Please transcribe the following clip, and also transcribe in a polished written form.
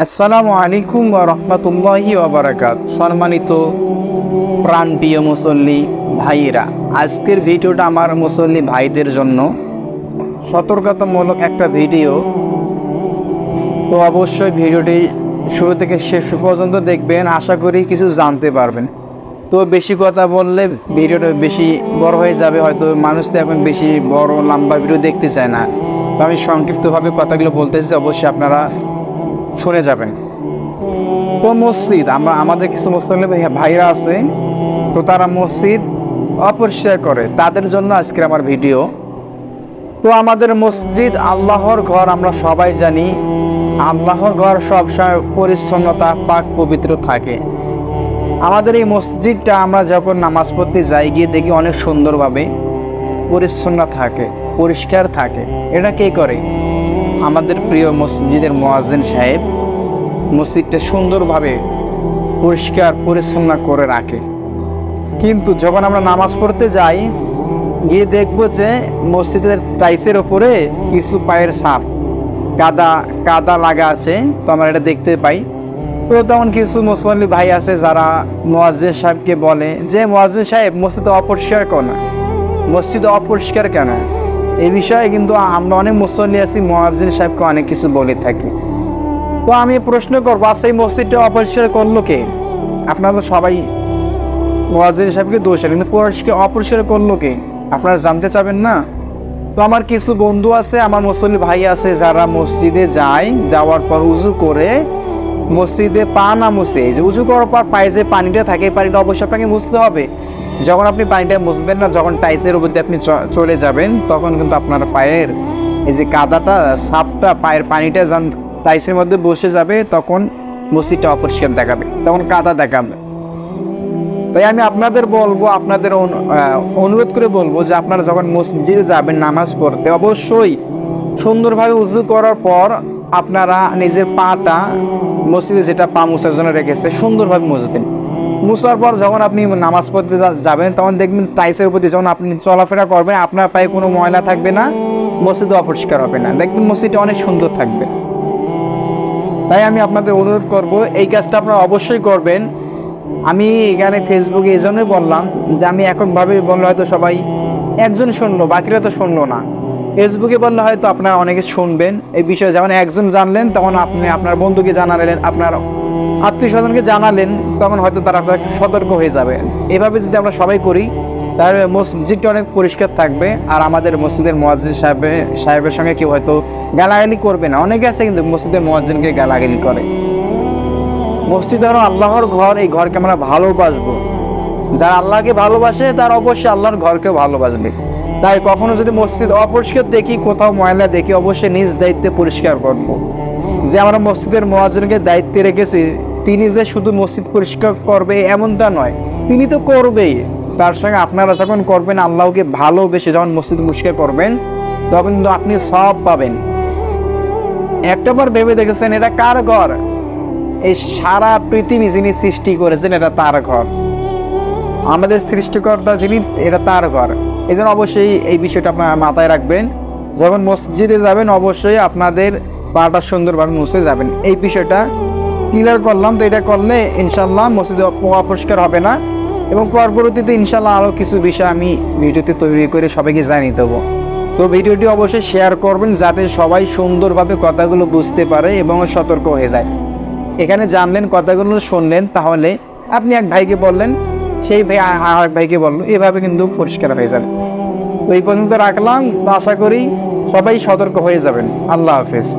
আসসালামু আলাইকুম ওয়া রাহমাতুল্লাহি ওয়া বারাকাতুহু। সম্মানিত প্রাণপ্রিয় মুসল্লি ভাইয়েরা, আজকের ভিডিওটা আমার মুসল্লি ভাইদের জন্য সতর্কতামূলক একটা ভিডিও। তো অবশ্যই ভিডিওটি শুরু থেকে শেষ পর্যন্ত দেখবেন, আশা করি কিছু জানতে পারবেন। তো বেশি কথা বললে ভিডিওটা বেশি বড় হয়ে যাবে, হয়তো মানুষ তো এখন বেশি বড় লম্বা ভিডিও দেখতে চায় না। তো আমি সংক্ষিপ্তভাবে কথাগুলো বলতেছি, অবশ্যই আপনারা শুনে যাবেন। তো মসজিদ, আমাদের কিছু মুসলিম ভাইরা আছে, তো তারা মসজিদ অপরিষ্কার করে, তাদের জন্য আজকের আমার ভিডিও। তো আমাদের মসজিদ আল্লাহর ঘর, আমরা সবাই জানি আল্লাহর ঘর সবসময় পরিচ্ছন্নতা পাক পবিত্র থাকে। আমাদের এই মসজিদটা আমরা যখন নামাজ পড়তে যাই, গিয়ে দেখি অনেক সুন্দরভাবে পরিচ্ছন্ন থাকে, পরিষ্কার থাকে। এটা কে করে? আমাদের প্রিয় মসজিদের মুয়াজ্জিন সাহেব মসজিদটা সুন্দরভাবে পরিষ্কার পরিচ্ছন্ন করে রাখে। কিন্তু যখন আমরা নামাজ পড়তে যাই, গিয়ে দেখবো যে মসজিদের টাইলসের ওপরে কিছু পায়ের ছাপ, কাদা লাগা আছে। তো আমরা এটা দেখতে পাই। তো তেমন কিছু মুসল্লি ভাই আছে যারা মুয়াজ্জিন সাহেবকে বলে যে, মুয়াজ্জিন সাহেব মসজিদ অপরিষ্কার কেন, মসজিদ অপরিষ্কার কেন? এই বিষয়ে কিন্তু আমরা অনেক মুসল্লি আছি, মুয়াজ্জিন সাহেবকে অনেক কিছু বলে থাকি। তো আমি প্রশ্ন করবো, আচ্ছা এই মসজিদটা অপরিষ্কার করলো কে? আপনারা সবাই মুয়াজ্জিন সাহেবকে দোষ, কিন্তু অপরিষ্কার করলো কে? আপনারা জানতে চাবেন না? তো আমার কিছু বন্ধু আছে, আমার মুসল্লি ভাই আছে, যারা মসজিদে যায়, যাওয়ার পর উজু করে মসজিদে পা না মুছে, যে উজু করার পর পায়ে যে পানিটা থাকে, পানিটা অবশ্যই আপনাকে মুছতে হবে। যখন আপনি পানিটা মুছবেন না, যখন টাইসের উপর দিয়ে আপনি চলে যাবেন, তখন কিন্তু আপনার পায়ের এই যে কাদাটা, সাপটা, পায়ের পানিটা যখন টাইসের মধ্যে বসে যাবে, তখন মসজিদটা অপরিষ্কার দেখাবে, তখন কাদা দেখাবে। তাই আমি আপনাদের বলবো, আপনাদের অনুরোধ করে বলবো যে আপনারা যখন মসজিদে যাবেন নামাজ পড়তে, অবশ্যই সুন্দরভাবে উজু করার পর আপনারা নিজের পাটা মসজিদে যেটা পা মুছার জন্য রেখেছে সুন্দরভাবে মুছবেন। মুছার পর যখন আপনি নামাজ পড়তে যাবেন, তখন দেখবেন টাইসের উপর দিয়ে যখন আপনি চলাফেরা করবেন, আপনার পায়ে কোনো ময়লা থাকবে না, মসজিদে অপরিষ্কার হবে না, দেখবেন মসজিদটা অনেক সুন্দর থাকবে। তাই আমি আপনাদের অনুরোধ করব, এই কাজটা আপনারা অবশ্যই করবেন। আমি এখানে ফেসবুকে এই জন্যই বললাম যে, আমি এককভাবে বললে হয়তো সবাই একজন শুনলো, বাকিরা তো শুনলো না। ফেসবুকে বললে হয়তো আপনারা অনেকে শুনবেন এই বিষয়ে। যেমন একজন জানলেন, তখন আপনি আপনার বন্ধুকে জানালেন, আপনার আত্মীয় স্বজনকে জানালেন, তখন হয়তো তারা আপনার সতর্ক হয়ে যাবে। এভাবে যদি আমরা সবাই করি, তাহলে মসজিদটা অনেক পরিষ্কার থাকবে। আর আমাদের মসজিদের মুয়াজ্জিন সাহেবের সঙ্গে কেউ হয়তো গালাগালি করবে না। অনেকে আছে কিন্তু মসজিদের মুয়াজ্জিনকে গালাগালি করে। মসজিদ হলো আল্লাহর ঘর, এই ঘরকে আমরা ভালোবাসবো। যারা আল্লাহকে ভালোবাসে, তার অবশ্যই আল্লাহর ঘরকে ভালোবাসবে। তাই কখনো যদি মসজিদ অপরিষ্কার দেখি, কোথাও ময়লা দেখি, অবশ্যই নিজ দায়িত্বে পরিষ্কার করবো। যে আমরা মসজিদের মুয়াজ্জিনকে দায়িত্বে রেখেছি, তিনি যে শুধু মসজিদ পরিষ্কার করবে এমনটা নয়, তিনি তো করবেই। তার সঙ্গে আপনারা যখন করবেন, আল্লাহকে ভালোবেসে যখন মসজিদ পরিষ্কার করবেন, তখন কিন্তু আপনি সওয়াব পাবেন। একটাবার ভেবে দেখেছেন, এটা কার ঘর? এই সারা পৃথিবী যিনি সৃষ্টি করেছেন, এটা তার ঘর। আমাদের সৃষ্টিকর্তা যিনি, এটা তার ঘর। এই জন্য অবশ্যই এই বিষয়টা আপনারা মাথায় রাখবেন। যখন মসজিদে যাবেন, অবশ্যই আপনাদের পাটা সুন্দরভাবে মুছে যাবেন। এই বিষয়টা ক্লিয়ার করলাম। তো এটা করলে ইনশাল্লাহ মসজিদে অপরিষ্কার হবে না। এবং পরবর্তীতে ইনশাল্লাহ আরও কিছু বিষয় আমি ভিডিওতে তৈরি করে সবাইকে জানিয়ে দেবো। তো ভিডিওটি অবশ্যই শেয়ার করবেন, যাতে সবাই সুন্দরভাবে কথাগুলো বুঝতে পারে এবং সতর্ক হয়ে যায়। এখানে জানলেন, কথাগুলো শুনলেন, তাহলে আপনি এক ভাইকে বললেন, সেই ভাই আরেক ভাইকে বললো, এভাবে কিন্তু পরিষ্কার হয়ে যাবে। তো এই পর্যন্ত রাখলাম। আশা করি সবাই সতর্ক হয়ে যাবেন। আল্লাহ হাফেজ।